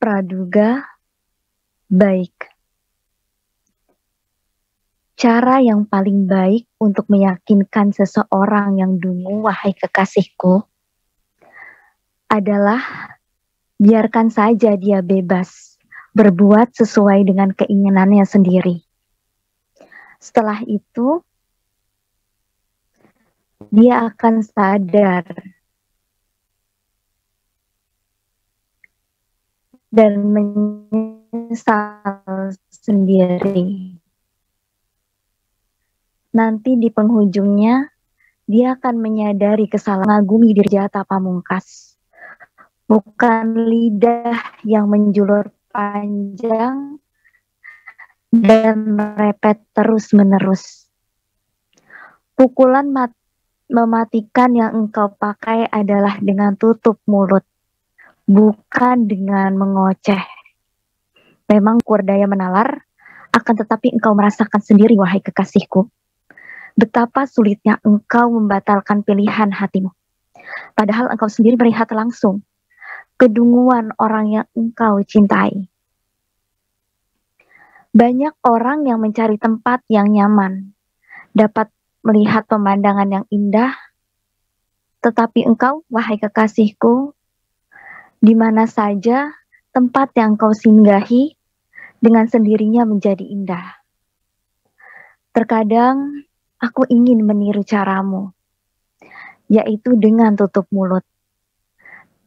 Praduga baik. Cara yang paling baik untuk meyakinkan seseorang yang dungu, wahai kekasihku, adalah biarkan saja dia bebas berbuat sesuai dengan keinginannya sendiri. Setelah itu, dia akan sadar dan menyesal sendiri. Nanti di penghujungnya, dia akan menyadari kesalahan, mengagumi Dirjata Pamungkas. Bukan lidah yang menjulur panjang dan merepet terus-menerus. Pukulan mematikan yang engkau pakai adalah dengan tutup mulut, bukan dengan mengoceh. Memang kurdaya menalar, akan tetapi engkau merasakan sendiri, wahai kekasihku, betapa sulitnya engkau membatalkan pilihan hatimu. Padahal engkau sendiri melihat langsung kedunguan orang yang engkau cintai. Banyak orang yang mencari tempat yang nyaman, dapat melihat pemandangan yang indah, tetapi engkau, wahai kekasihku, di mana saja tempat yang kau singgahi, dengan sendirinya menjadi indah. Terkadang aku ingin meniru caramu, yaitu dengan tutup mulut.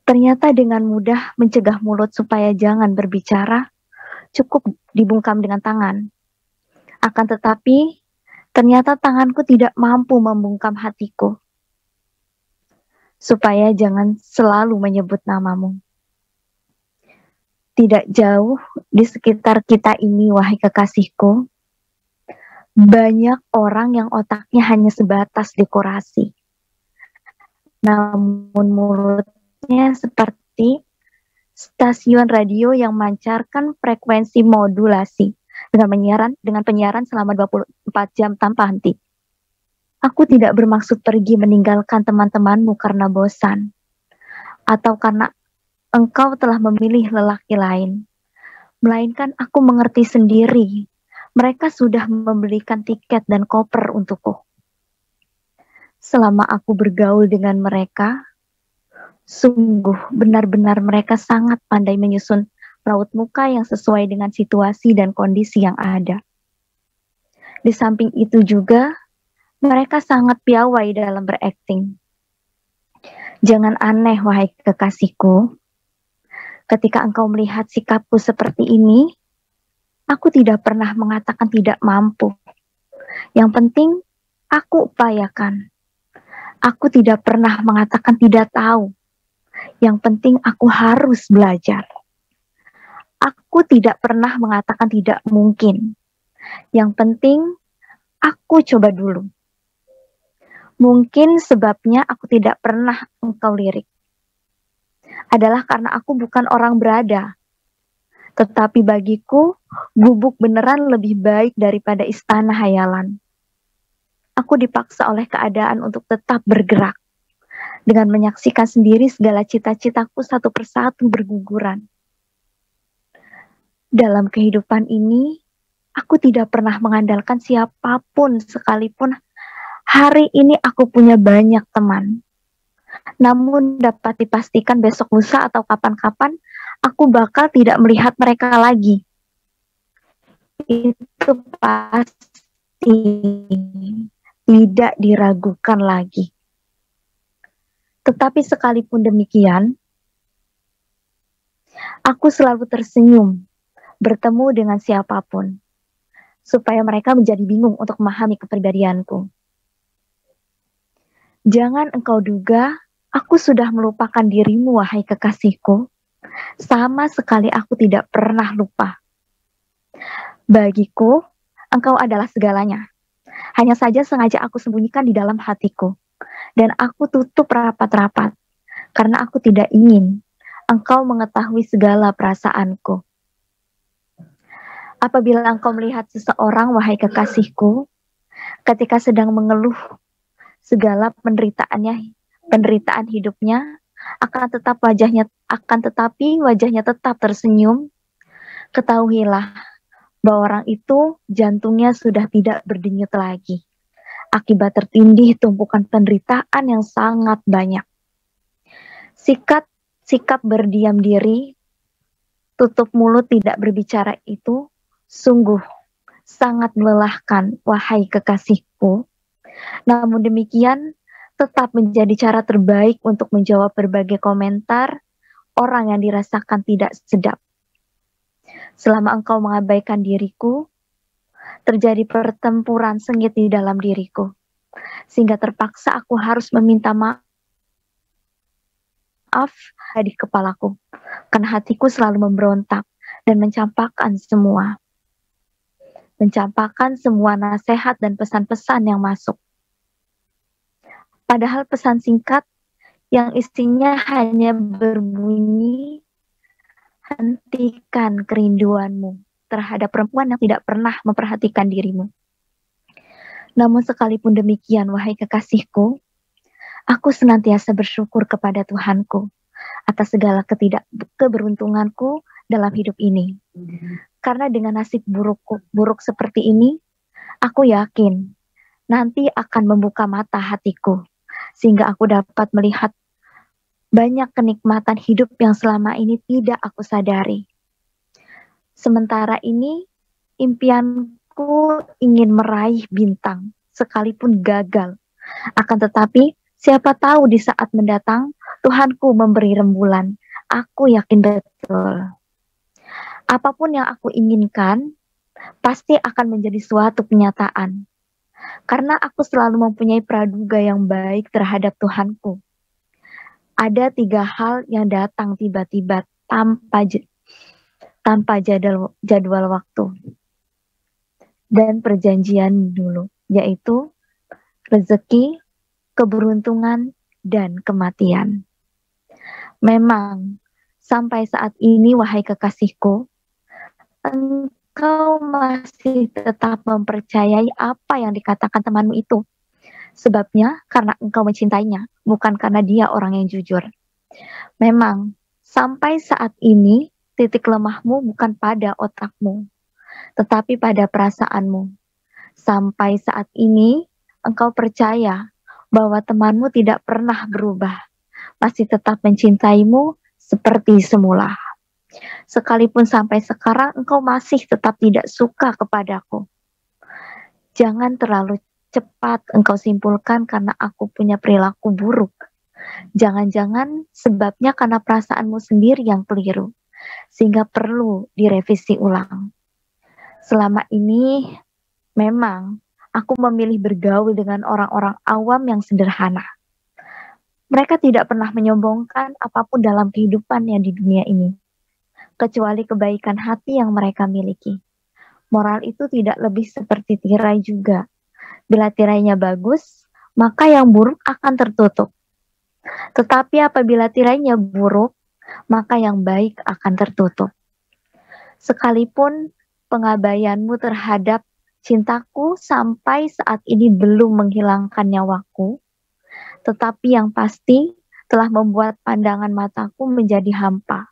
Ternyata dengan mudah mencegah mulut supaya jangan berbicara, cukup dibungkam dengan tangan. Akan tetapi, ternyata tanganku tidak mampu membungkam hatiku, supaya jangan selalu menyebut namamu. Tidak jauh di sekitar kita ini, wahai kekasihku, banyak orang yang otaknya hanya sebatas dekorasi. Namun mulutnya seperti stasiun radio yang memancarkan frekuensi modulasi dengan penyiaran selama 24 jam tanpa henti. Aku tidak bermaksud pergi meninggalkan teman-temanmu karena bosan, atau karena engkau telah memilih lelaki lain. Melainkan aku mengerti sendiri, mereka sudah membelikan tiket dan koper untukku. Selama aku bergaul dengan mereka, sungguh benar-benar mereka sangat pandai menyusun raut muka yang sesuai dengan situasi dan kondisi yang ada. Di samping itu juga, mereka sangat piawai dalam berakting. Jangan aneh, wahai kekasihku, ketika engkau melihat sikapku seperti ini, aku tidak pernah mengatakan tidak mampu. Yang penting, aku upayakan. Aku tidak pernah mengatakan tidak tahu. Yang penting aku harus belajar. Aku tidak pernah mengatakan tidak mungkin. Yang penting aku coba dulu. Mungkin sebabnya aku tidak pernah engkau lirik adalah karena aku bukan orang berada. Tetapi bagiku, gubuk beneran lebih baik daripada istana hayalan. Aku dipaksa oleh keadaan untuk tetap bergerak, dengan menyaksikan sendiri segala cita-citaku satu persatu berguguran. Dalam kehidupan ini, aku tidak pernah mengandalkan siapapun sekalipun hari ini aku punya banyak teman. Namun dapat dipastikan besok lusa atau kapan-kapan, aku bakal tidak melihat mereka lagi. Itu pasti tidak diragukan lagi. Tetapi sekalipun demikian, aku selalu tersenyum bertemu dengan siapapun, supaya mereka menjadi bingung untuk memahami kepribadianku. Jangan engkau duga aku sudah melupakan dirimu, wahai kekasihku. Sama sekali aku tidak pernah lupa. Bagiku, engkau adalah segalanya. Hanya saja sengaja aku sembunyikan di dalam hatiku. Dan aku tutup rapat-rapat. Karena aku tidak ingin engkau mengetahui segala perasaanku. Apabila engkau melihat seseorang, wahai kekasihku, ketika sedang mengeluh segala penderitaan hidupnya, akan tetap wajahnya akan tetapi wajahnya tetap tersenyum, ketahuilah bahwa orang itu jantungnya sudah tidak berdenyut lagi akibat tertindih tumpukan penderitaan yang sangat banyak. Sikap berdiam diri, tutup mulut tidak berbicara itu sungguh sangat melelahkan, wahai kekasihku. Namun demikian, tetap menjadi cara terbaik untuk menjawab berbagai komentar orang yang dirasakan tidak sedap. Selama engkau mengabaikan diriku, terjadi pertempuran sengit di dalam diriku, sehingga terpaksa aku harus meminta maaf di kepalaku, karena hatiku selalu memberontak dan mencampakkan semua nasihat dan pesan-pesan yang masuk. Padahal pesan singkat yang isinya hanya berbunyi, hentikan kerinduanmu terhadap perempuan yang tidak pernah memperhatikan dirimu. Namun sekalipun demikian, wahai kekasihku, aku senantiasa bersyukur kepada Tuhanku atas segala keberuntunganku dalam hidup ini. Karena dengan nasib buruk seperti ini, aku yakin nanti akan membuka mata hatiku, sehingga aku dapat melihat banyak kenikmatan hidup yang selama ini tidak aku sadari. Sementara ini, impianku ingin meraih bintang, sekalipun gagal. Akan tetapi, siapa tahu di saat mendatang, Tuhanku memberi rembulan. Aku yakin betul. Apapun yang aku inginkan, pasti akan menjadi suatu kenyataan. Karena aku selalu mempunyai praduga yang baik terhadap Tuhanku. Ada 3 hal yang datang tiba-tiba tanpa jadwal waktu dan perjanjian dulu, yaitu rezeki, keberuntungan, dan kematian. Memang sampai saat ini, wahai kekasihku, engkau masih tetap mempercayai apa yang dikatakan temanmu itu. Sebabnya karena engkau mencintainya, bukan karena dia orang yang jujur. Memang sampai saat ini titik lemahmu bukan pada otakmu, tetapi pada perasaanmu. Sampai saat ini engkau percaya bahwa temanmu tidak pernah berubah, masih tetap mencintaimu seperti semula. Sekalipun sampai sekarang engkau masih tetap tidak suka kepadaku. Jangan terlalu cepat engkau simpulkan karena aku punya perilaku buruk. Jangan-jangan sebabnya karena perasaanmu sendiri yang keliru, sehingga perlu direvisi ulang. Selama ini memang aku memilih bergaul dengan orang-orang awam yang sederhana. Mereka tidak pernah menyombongkan apapun dalam kehidupannya di dunia ini, kecuali kebaikan hati yang mereka miliki. Moral itu tidak lebih seperti tirai juga. Bila tirainya bagus, maka yang buruk akan tertutup. Tetapi apabila tirainya buruk, maka yang baik akan tertutup. Sekalipun pengabaianmu terhadap cintaku sampai saat ini belum menghilangkan nyawaku, tetapi yang pasti telah membuat pandangan mataku menjadi hampa.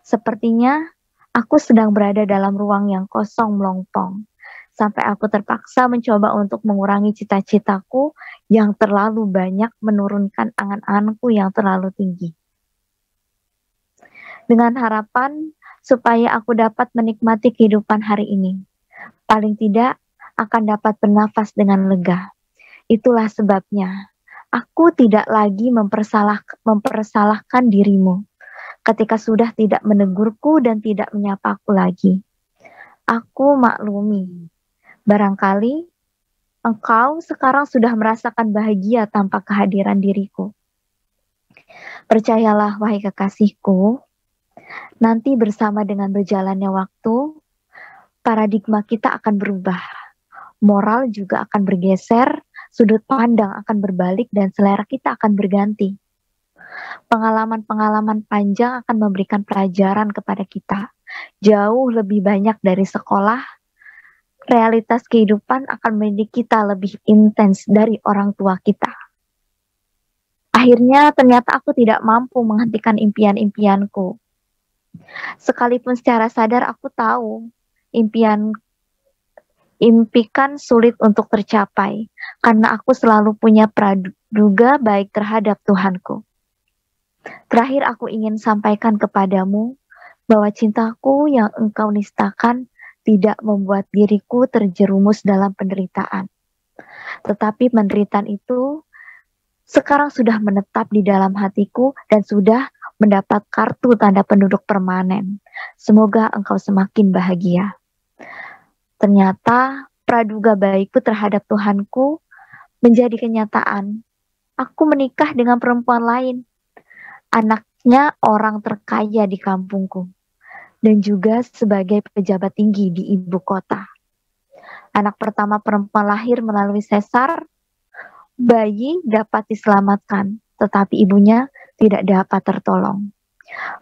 Sepertinya aku sedang berada dalam ruang yang kosong melompong, sampai aku terpaksa mencoba untuk mengurangi cita-citaku yang terlalu banyak, menurunkan angan-anganku yang terlalu tinggi. Dengan harapan supaya aku dapat menikmati kehidupan hari ini. Paling tidak akan dapat bernafas dengan lega. Itulah sebabnya aku tidak lagi mempersalahkan dirimu ketika sudah tidak menegurku dan tidak menyapaku lagi. Aku maklumi. Barangkali engkau sekarang sudah merasakan bahagia tanpa kehadiran diriku. Percayalah, wahai kekasihku, nanti bersama dengan berjalannya waktu, paradigma kita akan berubah. Moral juga akan bergeser, sudut pandang akan berbalik, dan selera kita akan berganti. Pengalaman-pengalaman panjang akan memberikan pelajaran kepada kita. Jauh lebih banyak dari sekolah. Realitas kehidupan akan mendidik kita lebih intens dari orang tua kita. Akhirnya ternyata aku tidak mampu menghentikan impian-impianku. Sekalipun secara sadar aku tahu impian impikan sulit untuk tercapai karena aku selalu punya praduga baik terhadap Tuhanku. Terakhir aku ingin sampaikan kepadamu bahwa cintaku yang engkau nistakan tidak membuat diriku terjerumus dalam penderitaan. Tetapi penderitaan itu sekarang sudah menetap di dalam hatiku dan sudah mendapat kartu tanda penduduk permanen. Semoga engkau semakin bahagia. Ternyata praduga baikku terhadap Tuhanku menjadi kenyataan. Aku menikah dengan perempuan lain, anaknya orang terkaya di kampungku, dan juga sebagai pejabat tinggi di ibu kota. Anak pertama perempuan lahir melalui sesar, bayi dapat diselamatkan, tetapi ibunya tidak dapat tertolong.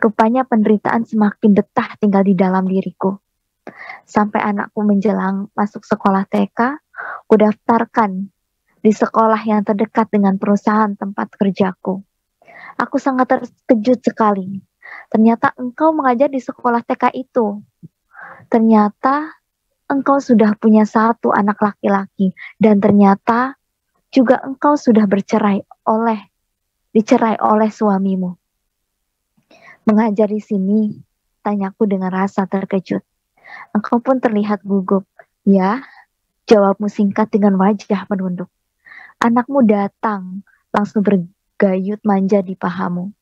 Rupanya penderitaan semakin betah tinggal di dalam diriku. Sampai anakku menjelang masuk sekolah TK, kudaftarkan di sekolah yang terdekat dengan perusahaan tempat kerjaku. Aku sangat terkejut sekali. Ternyata engkau mengajar di sekolah TK itu. Ternyata engkau sudah punya satu anak laki-laki. Dan ternyata juga engkau sudah dicerai oleh suamimu. Mengajar di sini, tanyaku dengan rasa terkejut. Engkau pun terlihat gugup. Ya, jawabmu singkat dengan wajah menunduk. Anakmu datang, langsung bergayut manja di pahamu.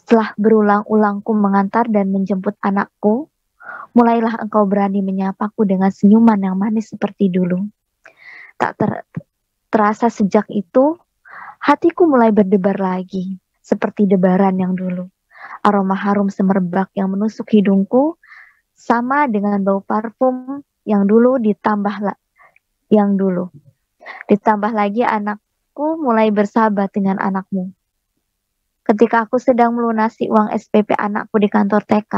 Setelah berulang-ulangku mengantar dan menjemput anakku, mulailah engkau berani menyapaku dengan senyuman yang manis seperti dulu. Tak terasa sejak itu, hatiku mulai berdebar lagi, seperti debaran yang dulu. Aroma harum semerbak yang menusuk hidungku, sama dengan bau parfum yang dulu ditambah lagi anakku mulai bersahabat dengan anakmu. Ketika aku sedang melunasi uang SPP anakku di kantor TK,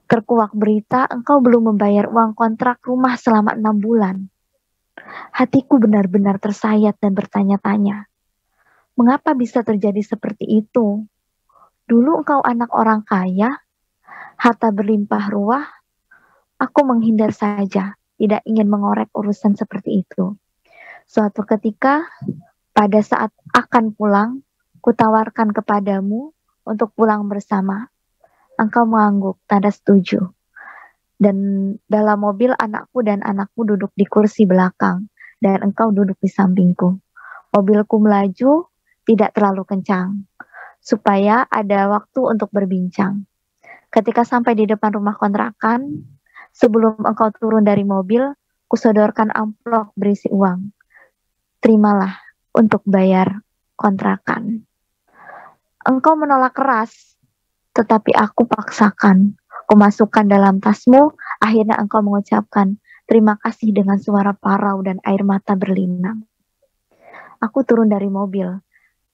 terkuak berita engkau belum membayar uang kontrak rumah selama 6 bulan. Hatiku benar-benar tersayat dan bertanya-tanya, mengapa bisa terjadi seperti itu? Dulu engkau anak orang kaya, harta berlimpah ruah, aku menghindar saja, tidak ingin mengorek urusan seperti itu. Suatu ketika, pada saat akan pulang, kutawarkan kepadamu untuk pulang bersama. Engkau mengangguk, tanda setuju. Dan dalam mobil anakku dan anakku duduk di kursi belakang, dan engkau duduk di sampingku. Mobilku melaju, tidak terlalu kencang, supaya ada waktu untuk berbincang. Ketika sampai di depan rumah kontrakan, sebelum engkau turun dari mobil, kusodorkan amplop berisi uang. Terimalah untuk bayar kontrakan. Engkau menolak keras, tetapi aku paksakan. Kumasukkan dalam tasmu, akhirnya engkau mengucapkan terima kasih dengan suara parau dan air mata berlinang. Aku turun dari mobil,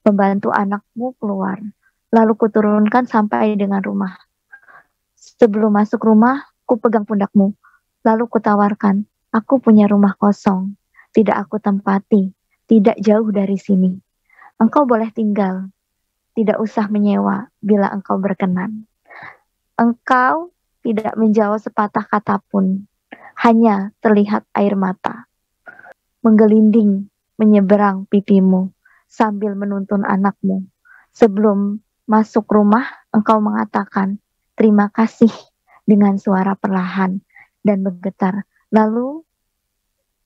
membantu anakmu keluar. Lalu kuturunkan sampai dengan rumah. Sebelum masuk rumah, ku pegang pundakmu. Lalu kutawarkan, aku punya rumah kosong. Tidak aku tempati, tidak jauh dari sini. Engkau boleh tinggal. Tidak usah menyewa bila engkau berkenan. Engkau tidak menjawab sepatah kata pun. Hanya terlihat air mata menggelinding menyeberang pipimu sambil menuntun anakmu. Sebelum masuk rumah, engkau mengatakan terima kasih dengan suara perlahan dan bergetar. Lalu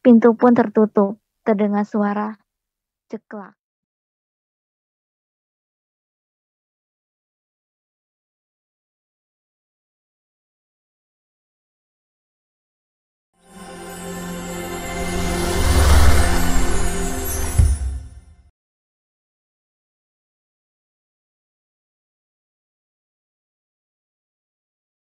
pintu pun tertutup, terdengar suara ceklak.